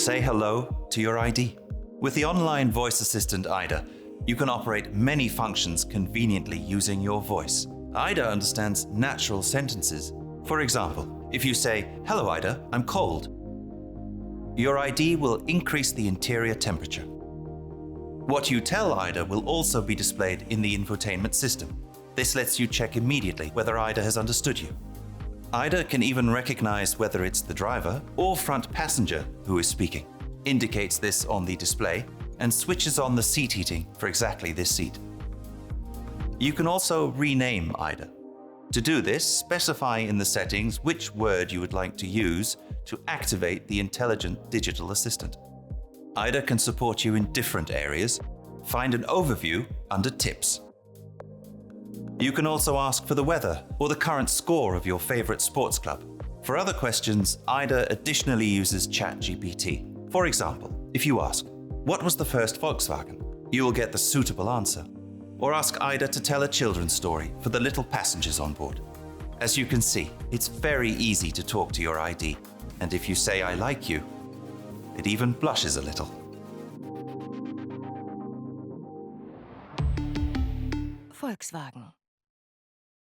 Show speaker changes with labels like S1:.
S1: Say hello to your ID. With the online voice assistant IDA, you can operate many functions conveniently using your voice. IDA understands natural sentences. For example, if you say, "Hello IDA, I'm cold," your ID will increase the interior temperature. What you tell IDA will also be displayed in the infotainment system. This lets you check immediately whether IDA has understood you. IDA can even recognize whether it's the driver or front passenger who is speaking, indicates this on the display, and switches on the seat heating for exactly this seat. You can also rename IDA. To do this, specify in the settings which word you would like to use to activate the intelligent digital assistant. IDA can support you in different areas. Find an overview under Tips. You can also ask for the weather or the current score of your favorite sports club. For other questions, IDA additionally uses ChatGPT. For example, if you ask, "What was the first Volkswagen?" you will get the suitable answer. Or ask IDA to tell a children's story for the little passengers on board. As you can see, it's very easy to talk to your ID. And if you say "I like you," it even blushes a little.
S2: Volkswagen.